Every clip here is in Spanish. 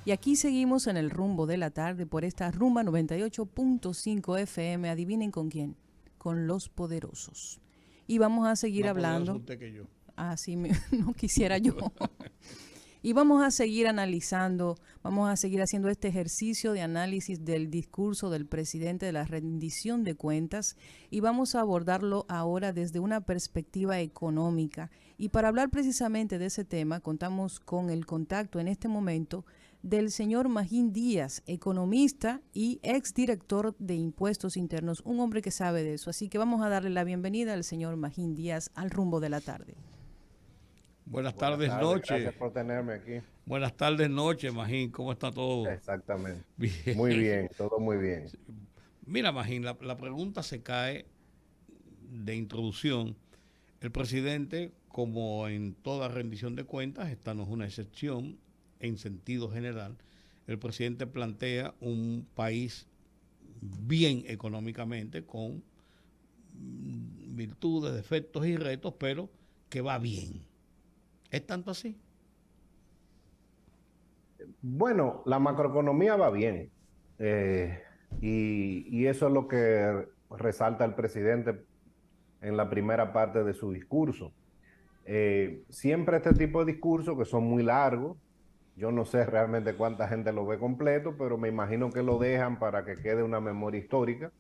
Y aquí seguimos en el rumbo de la tarde por esta rumba 98.5 FM. Adivinen con quién, con los poderosos. Y vamos a seguir Más poderoso hablando, usted que yo. así no quisiera yo. Y vamos a seguir analizando, vamos a seguir haciendo este ejercicio de análisis del discurso del presidente de la rendición de cuentas y vamos a abordarlo ahora desde una perspectiva económica. Y para hablar precisamente de ese tema, contamos con el contacto en este momento del señor Magín Díaz, economista y exdirector de Impuestos Internos, un hombre que sabe de eso. Así que vamos a darle la bienvenida al señor Magín Díaz al rumbo de la tarde. Buenas Buenas tardes, tardes, noche. gracias por tenerme aquí. Buenas tardes, noche, Magín. ¿Cómo está todo? Exactamente. Bien. Muy bien, todo muy bien. Mira, Magín, la pregunta se cae de introducción. El presidente, como en toda rendición de cuentas, esta no es una excepción en sentido general, el presidente plantea un país bien económicamente, con virtudes, defectos y retos, pero que va bien. ¿Es tanto así? Bueno, la macroeconomía va bien. eh, y eso es lo que resalta el presidente en la primera parte de su discurso. Siempre este tipo de discursos que son muy largos, yo no sé realmente cuánta gente lo ve completo, pero me imagino que lo dejan para que quede una memoria histórica.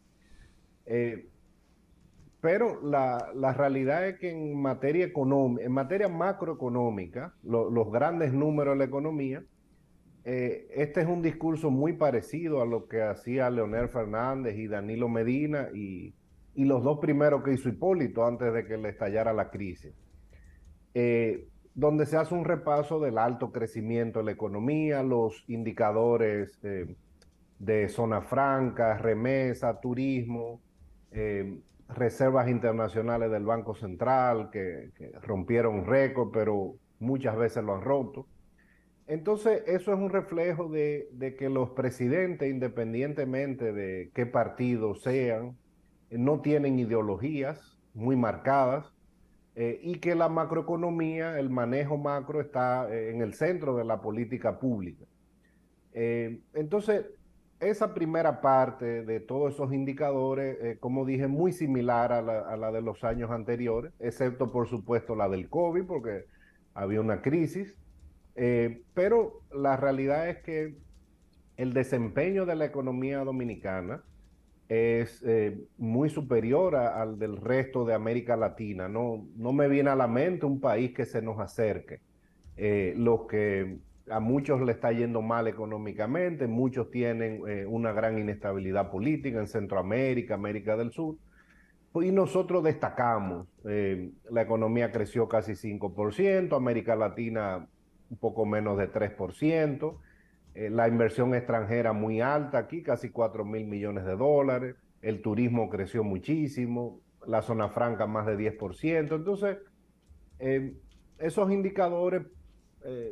Eh, Pero la realidad es que en materia económica, en materia macroeconómica, los grandes números de la economía, este es un discurso muy parecido a lo que hacía Leonel Fernández y Danilo Medina y los dos primeros que hizo Hipólito antes de que le estallara la crisis, donde se hace un repaso del alto crecimiento de la economía, los indicadores de zona franca, remesa, turismo, reservas internacionales del Banco Central que rompieron récord, pero muchas veces lo han roto. Entonces, eso es un reflejo de que los presidentes, independientemente de qué partido sean, no tienen ideologías muy marcadas, y que la macroeconomía, el manejo macro está en el centro de la política pública. Entonces, esa primera parte de todos esos indicadores, como dije, muy similar a la de los años anteriores, excepto por supuesto la del COVID, porque había una crisis. Pero la realidad es que el desempeño de la economía dominicana es muy superior al del resto de América Latina. No, no me viene a la mente un país que se nos acerque. Lo que a muchos le está yendo mal económicamente, muchos tienen una gran inestabilidad política en Centroamérica, América del Sur, y nosotros destacamos. La economía creció casi 5%, América Latina un poco menos de 3%, la inversión extranjera muy alta aquí, casi 4.000 millones de dólares, el turismo creció muchísimo, la zona franca más de 10%. Entonces, eh, esos indicadores,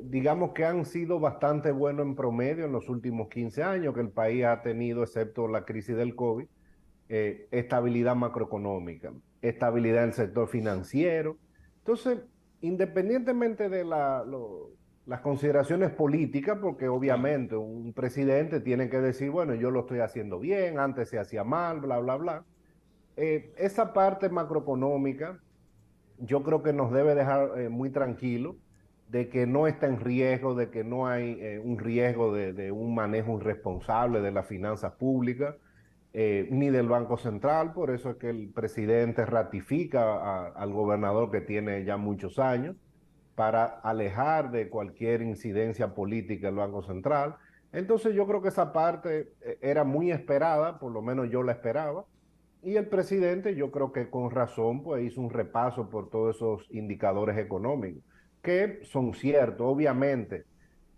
digamos que han sido bastante buenos en promedio en los últimos 15 años que el país ha tenido, excepto la crisis del COVID, estabilidad macroeconómica, estabilidad en el sector financiero. Entonces, independientemente de las consideraciones políticas, porque Claro. obviamente un presidente tiene que decir, bueno, yo lo estoy haciendo bien, antes se hacía mal, bla, bla, bla. Esa parte macroeconómica yo creo que nos debe dejar muy tranquilos de que no está en riesgo, de que no hay un riesgo de un manejo irresponsable de las finanzas públicas, ni del Banco Central. Por eso es que el presidente ratifica al gobernador que tiene ya muchos años para alejar de cualquier incidencia política el Banco Central. Entonces yo creo que esa parte era muy esperada, por lo menos yo la esperaba, y el presidente, yo creo que con razón, pues hizo un repaso por todos esos indicadores económicos, que son ciertos. Obviamente,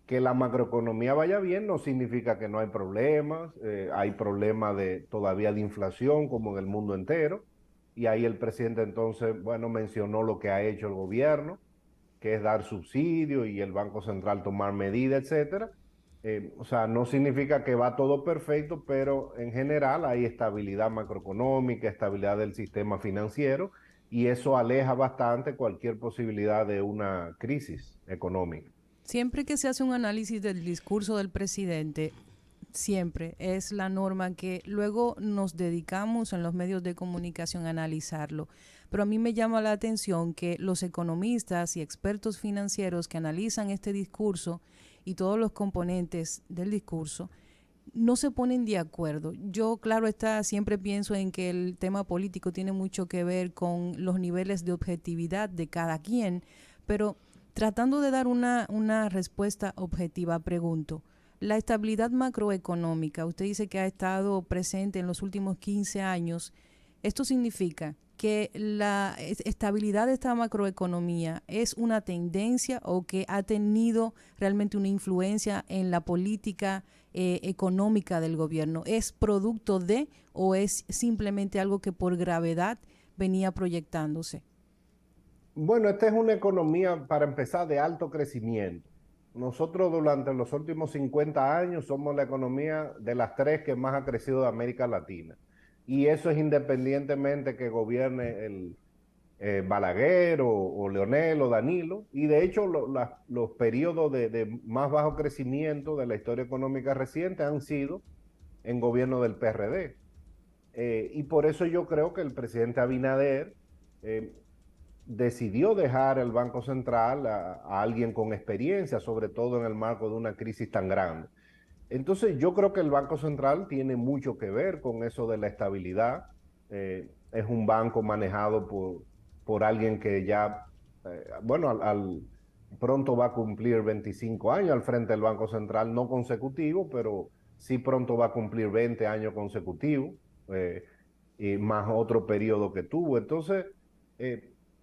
que la macroeconomía vaya bien no significa que no hay problemas. Hay problemas todavía de inflación, como en el mundo entero. Y ahí el presidente entonces, bueno, mencionó lo que ha hecho el gobierno, que es dar subsidios y el Banco Central tomar medidas, etcétera. O sea, no significa que va todo perfecto, pero en general hay estabilidad macroeconómica, estabilidad del sistema financiero, y eso aleja bastante cualquier posibilidad de una crisis económica. Siempre que se hace un análisis del discurso del presidente, siempre es la norma que luego nos dedicamos en los medios de comunicación a analizarlo. Pero a mí me llama la atención que los economistas y expertos financieros que analizan este discurso y todos los componentes del discurso no se ponen de acuerdo. Yo, claro está, siempre pienso en que el tema político tiene mucho que ver con los niveles de objetividad de cada quien, pero tratando de dar una respuesta objetiva, pregunto, la estabilidad macroeconómica, usted dice que ha estado presente en los últimos 15 años, ¿esto significa que la estabilidad de esta macroeconomía es una tendencia o que ha tenido realmente una influencia en la política económica del gobierno? ¿Es producto de o es simplemente algo que por gravedad venía proyectándose? Bueno, esta es una economía, para empezar, de alto crecimiento. Nosotros durante los últimos 50 años somos la economía de las tres que más ha crecido de América Latina. Y eso es independientemente que gobierne el Balaguer o Leonel o Danilo. Y de hecho los periodos de más bajo crecimiento de la historia económica reciente han sido en gobierno del PRD. Y por eso yo creo que el presidente Abinader decidió dejar el Banco Central a alguien con experiencia, sobre todo en el marco de una crisis tan grande. Entonces yo creo que el Banco Central tiene mucho que ver con eso de la estabilidad. Es un banco manejado por alguien que ya, bueno, pronto va a cumplir 25 años al frente del Banco Central, no consecutivo, pero sí pronto va a cumplir 20 años consecutivos, y más otro periodo que tuvo. Entonces,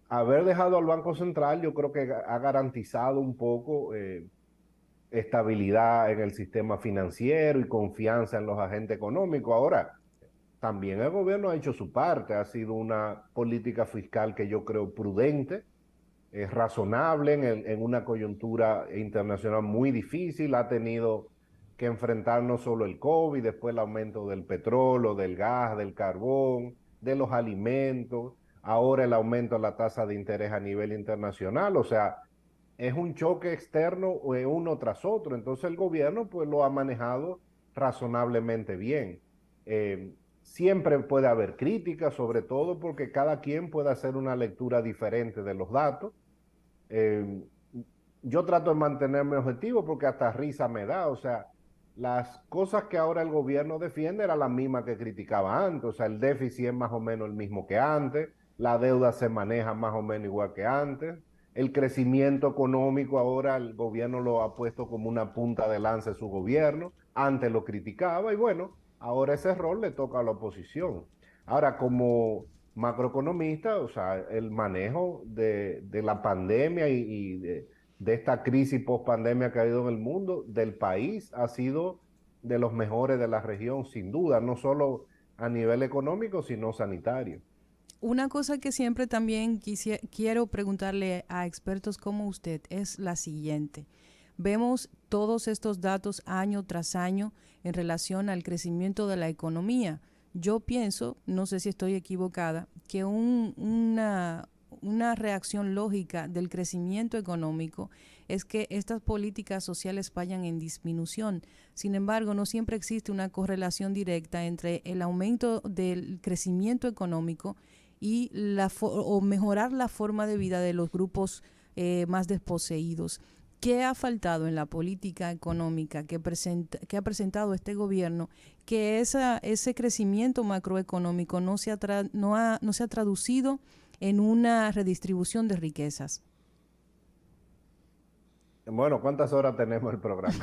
haber dejado al Banco Central yo creo que ha garantizado un poco estabilidad en el sistema financiero y confianza en los agentes económicos. Ahora, también el gobierno ha hecho su parte, ha sido una política fiscal que yo creo prudente, es razonable en una coyuntura internacional muy difícil, ha tenido que enfrentar no solo el COVID, después el aumento del petróleo, del gas, del carbón, de los alimentos, ahora el aumento de la tasa de interés a nivel internacional, o sea, es un choque externo uno tras otro, entonces el gobierno pues lo ha manejado razonablemente bien. Siempre puede haber críticas, sobre todo porque cada quien puede hacer una lectura diferente de los datos. Eh, yo trato de mantenerme objetivo porque hasta risa me da, o sea, las cosas que ahora el gobierno defiende eran las mismas que criticaba antes, o sea, el déficit es más o menos el mismo que antes, la deuda se maneja más o menos igual que antes, el crecimiento económico ahora el gobierno lo ha puesto como una punta de lanza de su gobierno, antes lo criticaba y bueno, ahora ese rol le toca a la oposición. Ahora, como macroeconomista, o sea, el manejo de la pandemia y de esta crisis post-pandemia que ha habido en el mundo, del país, ha sido de los mejores de la región, sin duda, no solo a nivel económico, sino sanitario. Una cosa que siempre también quiero preguntarle a expertos como usted es la siguiente. Vemos todos estos datos año tras año en relación al crecimiento de la economía. Yo pienso, no sé si estoy equivocada, que una reacción lógica del crecimiento económico es que estas políticas sociales vayan en disminución. Sin embargo, no siempre existe una correlación directa entre el aumento del crecimiento económico y o mejorar la forma de vida de los grupos más desposeídos. ¿Qué ha faltado en la política económica que ha presentado este gobierno? Que ese crecimiento macroeconómico no se ha traducido en una redistribución de riquezas. Bueno, ¿cuántas horas tenemos el programa?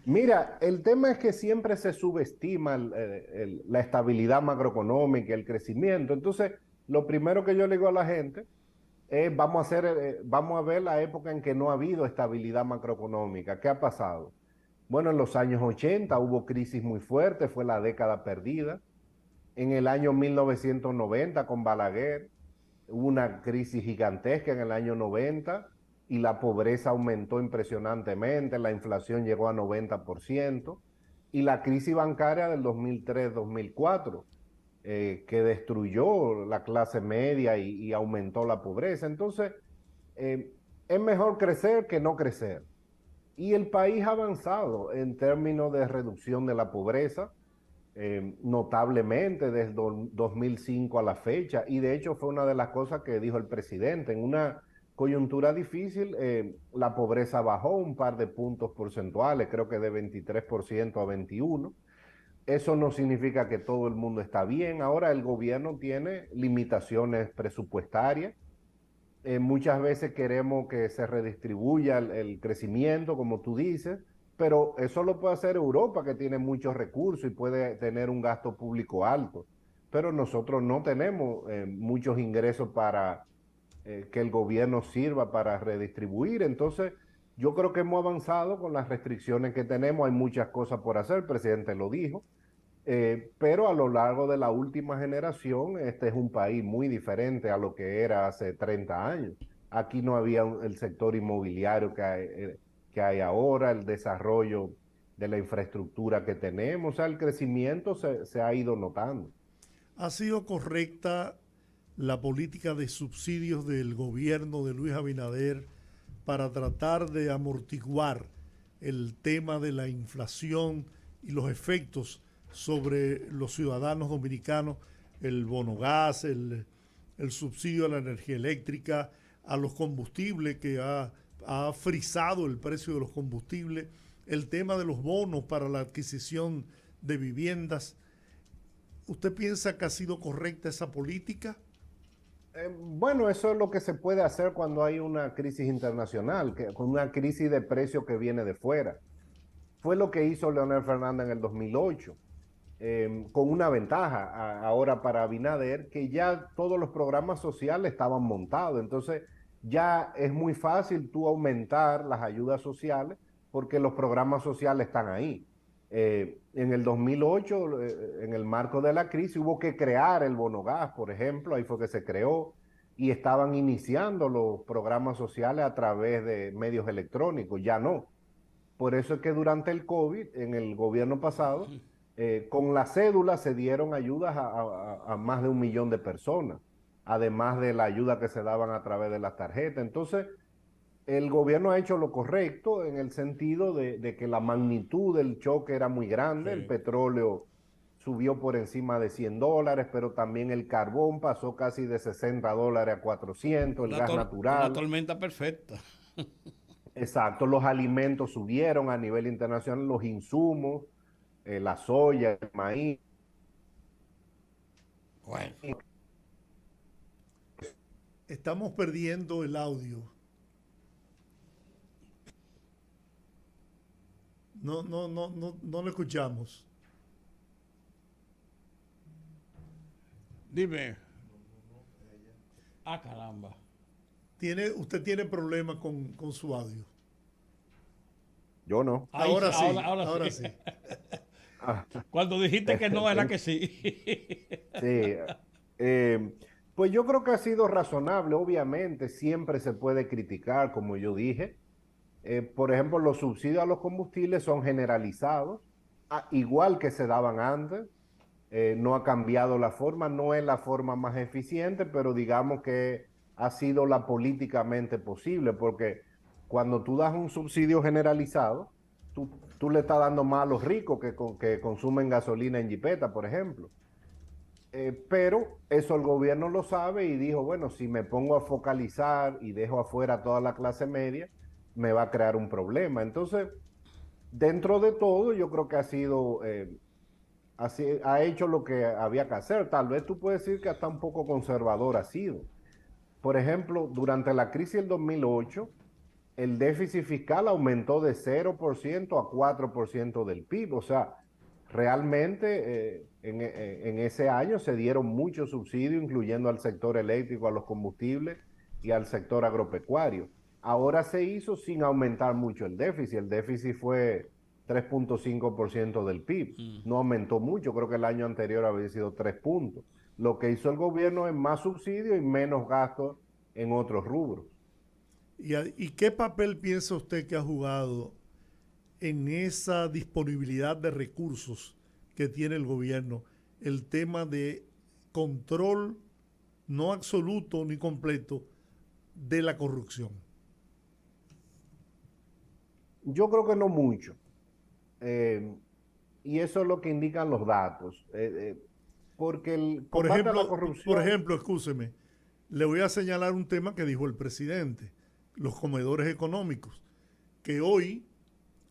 Mira, el tema es que siempre se subestima la estabilidad macroeconómica, el crecimiento. Entonces, lo primero que yo le digo a la gente es, vamos a ver la época en que no ha habido estabilidad macroeconómica. ¿Qué ha pasado? Bueno, en los años 80 hubo crisis muy fuerte, fue la década perdida. En el año 1990 con Balaguer hubo una crisis gigantesca en el año 90 y la pobreza aumentó impresionantemente, la inflación llegó a 90% y la crisis bancaria del 2003-2004 que destruyó la clase media y aumentó la pobreza. Entonces, es mejor crecer que no crecer. Y el país ha avanzado en términos de reducción de la pobreza, notablemente desde 2005 a la fecha. Y de hecho fue una de las cosas que dijo el presidente. En una coyuntura difícil, la pobreza bajó un par de puntos porcentuales, creo que de 23% a 21%. Eso no significa que todo el mundo está bien. Ahora el gobierno tiene limitaciones presupuestarias. Muchas veces queremos que se redistribuya el crecimiento, como tú dices, pero eso lo puede hacer Europa, que tiene muchos recursos y puede tener un gasto público alto. Pero nosotros no tenemos muchos ingresos para que el gobierno sirva para redistribuir. Entonces, yo creo que hemos avanzado con las restricciones que tenemos. Hay muchas cosas por hacer, el presidente lo dijo. Pero a lo largo de la última generación, este es un país muy diferente a lo que era hace 30 años. Aquí no había el sector inmobiliario que hay ahora, el desarrollo de la infraestructura que tenemos, o sea, el crecimiento se ha ido notando. ¿Ha sido correcta la política de subsidios del gobierno de Luis Abinader para tratar de amortiguar el tema de la inflación y los efectos sobre los ciudadanos dominicanos, el bono gas, el subsidio a la energía eléctrica, a los combustibles que ha frisado el precio de los combustibles, el tema de los bonos para la adquisición de viviendas? ¿Usted piensa que ha sido correcta esa política? Bueno, eso es lo que se puede hacer cuando hay una crisis internacional, con una crisis de precios que viene de fuera. Fue lo que hizo Leonel Fernández en el 2008. Con una ventaja ahora para Abinader, que ya todos los programas sociales estaban montados. Entonces ya es muy fácil tú aumentar las ayudas sociales porque los programas sociales están ahí. En el 2008, en el marco de la crisis, hubo que crear el bono gas, por ejemplo, ahí fue que se creó, y estaban iniciando los programas sociales a través de medios electrónicos, ya no. Por eso es que durante el COVID, en el gobierno pasado, con la cédula se dieron ayudas a más de 1 millón de personas, además de la ayuda que se daban a través de las tarjetas. Entonces, el gobierno ha hecho lo correcto en el sentido de que la magnitud del choque era muy grande. Sí. El petróleo subió por encima de $100, pero también el carbón pasó casi de $60 a 400, el gas natural. Una tormenta perfecta. Exacto, los alimentos subieron a nivel internacional, los insumos, la soya, el maíz. Bueno. Estamos perdiendo el audio. No lo escuchamos. Dime. Ah, caramba. Usted tiene problemas con su audio. Yo no. Ahora sí. Cuando dijiste que no, era que sí. Sí. Pues yo creo que ha sido razonable. Obviamente, siempre se puede criticar, como yo dije. Por ejemplo, los subsidios a los combustibles son generalizados, igual que se daban antes. No ha cambiado la forma, no es la forma más eficiente, pero digamos que ha sido la políticamente posible, porque cuando tú das un subsidio generalizado, tú le estás dando más a los ricos que consumen gasolina en jipeta, por ejemplo. Pero eso el gobierno lo sabe y dijo, bueno, si me pongo a focalizar y dejo afuera a toda la clase media, me va a crear un problema. Entonces, dentro de todo, yo creo que ha hecho lo que había que hacer. Tal vez tú puedes decir que hasta un poco conservador ha sido. Por ejemplo, durante la crisis del 2008, el déficit fiscal aumentó de 0% a 4% del PIB. O sea, realmente en ese año se dieron muchos subsidios, incluyendo al sector eléctrico, a los combustibles y al sector agropecuario. Ahora se hizo sin aumentar mucho el déficit. El déficit fue 3.5% del PIB. No aumentó mucho, creo que el año anterior había sido 3 puntos. Lo que hizo el gobierno es más subsidio y menos gastos en otros rubros. ¿Y qué papel piensa usted que ha jugado en esa disponibilidad de recursos que tiene el gobierno el tema de control no absoluto ni completo de la corrupción? Yo creo que no mucho. Eh, y eso es lo que indican los datos. Porque el combate a la Por corrupción, ejemplo, escúcheme, le voy a señalar un tema que dijo el presidente, los comedores económicos, que hoy,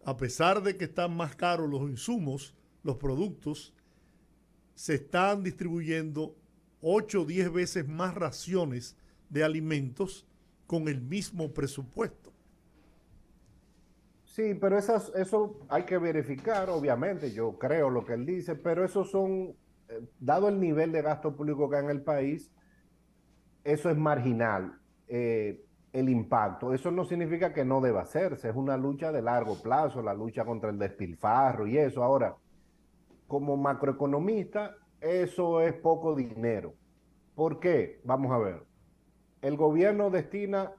a pesar de que están más caros los insumos, los productos, se están distribuyendo 8 o 10 veces más raciones de alimentos con el mismo presupuesto. sí, pero eso hay que verificar, obviamente, yo creo lo que él dice, pero esos son, dado el nivel de gasto público que hay en el país, eso es marginal, el impacto. Eso no significa que no deba hacerse, es una lucha de largo plazo, la lucha contra el despilfarro y eso. Ahora, como macroeconomista, eso es poco dinero. ¿Por qué? Vamos a ver. El gobierno destina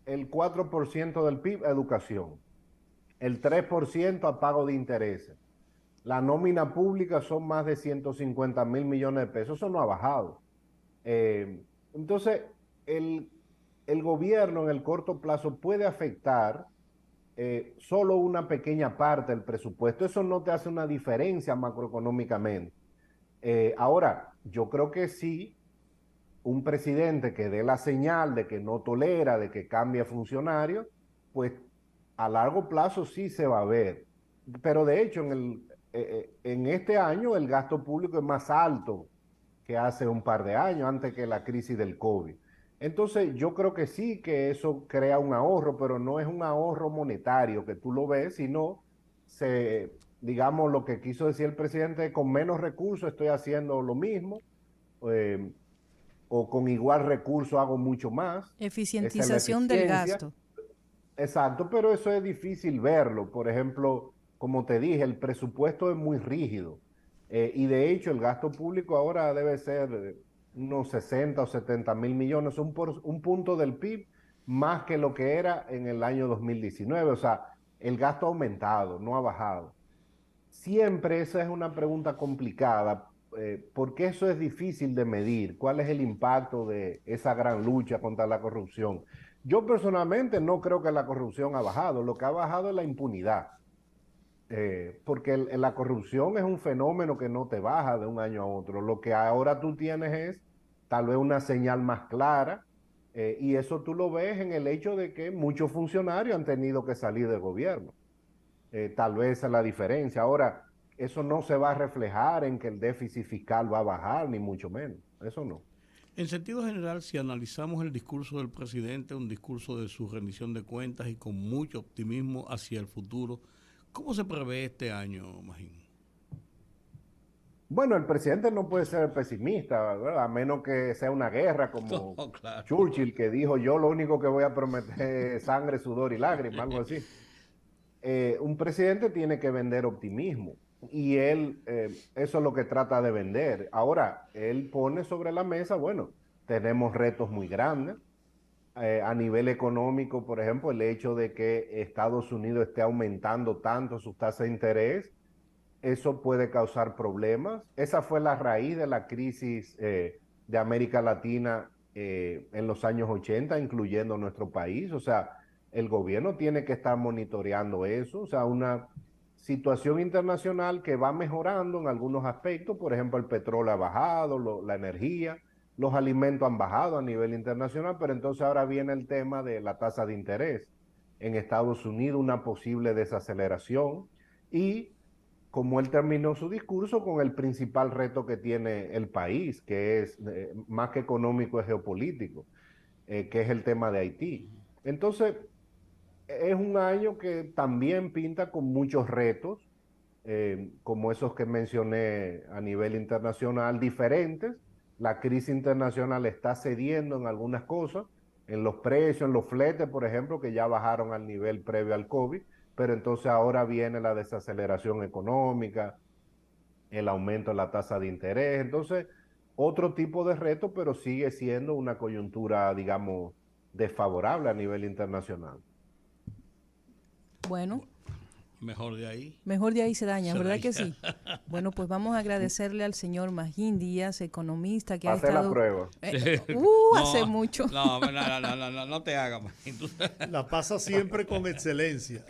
el 4% del PIB a educación, el 3% a pago de intereses. La nómina pública son más de 150.000 millones de pesos. Eso no ha bajado. Entonces, el, el gobierno en el corto plazo puede afectar solo una pequeña parte del presupuesto. Eso no te hace una diferencia macroeconómicamente. Ahora, yo creo que sí, un presidente que dé la señal de que no tolera, de que cambia funcionario, pues a largo plazo sí se va a ver. Pero de hecho, en este año el gasto público es más alto que hace un par de años, antes que la crisis del COVID. Entonces, yo creo que sí, que eso crea un ahorro, pero no es un ahorro monetario que tú lo ves, sino digamos, lo que quiso decir el presidente, con menos recursos estoy haciendo lo mismo, eh, o con igual recurso hago mucho más. Esa es la Eficientización del eficiencia. gasto. Exacto, pero eso es difícil verlo. Por ejemplo, como te dije, el presupuesto es muy rígido. Y de hecho, el gasto público ahora debe ser unos 60 o 70.000 millones, un punto del PIB más que lo que era en el año 2019. O sea, el gasto ha aumentado, no ha bajado. Siempre esa es una pregunta complicada, porque eso es difícil de medir. ¿Cuál es el impacto de esa gran lucha contra la corrupción? Yo personalmente no creo que la corrupción ha bajado. Lo que ha bajado es la impunidad, porque la corrupción es un fenómeno que no te baja de un año a otro. Lo que ahora tú tienes es tal vez una señal más clara, y eso tú lo ves en el hecho de que muchos funcionarios han tenido que salir del gobierno. Tal vez esa es la diferencia. Ahora, eso no se va a reflejar en que el déficit fiscal va a bajar, ni mucho menos. Eso no. En sentido general, si analizamos el discurso del presidente, un discurso de su rendición de cuentas y con mucho optimismo hacia el futuro, ¿cómo se prevé este año, Magín? Bueno, el presidente no puede ser pesimista, ¿verdad? A menos que sea una guerra como No, claro. Churchill, que dijo: yo lo único que voy a prometer es sangre, sudor y lágrimas, algo así. Un presidente tiene que vender optimismo, y él eso es lo que trata de vender. Ahora, él pone sobre la mesa, bueno, tenemos retos muy grandes. A nivel económico, por ejemplo, el hecho de que Estados Unidos esté aumentando tanto sus tasas de interés, eso puede causar problemas. Esa fue la raíz de la crisis de América Latina en los años 80, incluyendo nuestro país. O sea, el gobierno tiene que estar monitoreando eso. O sea, una situación internacional que va mejorando en algunos aspectos. Por ejemplo, el petróleo ha bajado, la energía, los alimentos han bajado a nivel internacional, pero entonces ahora viene el tema de la tasa de interés. En Estados Unidos, una posible desaceleración, y como él terminó su discurso con el principal reto que tiene el país, que es más que económico, es geopolítico, que es el tema de Haití. Entonces, es un año que también pinta con muchos retos, como esos que mencioné a nivel internacional, diferentes. La crisis internacional está cediendo en algunas cosas, en los precios, en los fletes, por ejemplo, que ya bajaron al nivel previo al COVID, pero entonces ahora viene la desaceleración económica, el aumento de la tasa de interés. Entonces, otro tipo de reto, pero sigue siendo una coyuntura, digamos, desfavorable a nivel internacional. Bueno, Mejor de ahí. Mejor de ahí se daña, Se ¿verdad daña. que sí? Bueno, pues vamos a agradecerle al señor Magín Díaz, economista, que ha Hacer la estado... prueba. hace mucho. No te hagas, Magín. La pasa siempre con excelencia.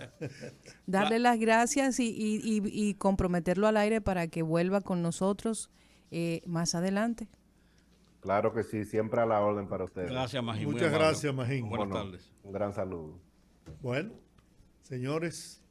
Darle las gracias y comprometerlo al aire para que vuelva con nosotros más adelante. Claro que sí, siempre a la orden para ustedes. Gracias, Magín. muy Muchas amable. gracias, Magín. Buenas Bueno, tardes. un gran saludo. Bueno, señores,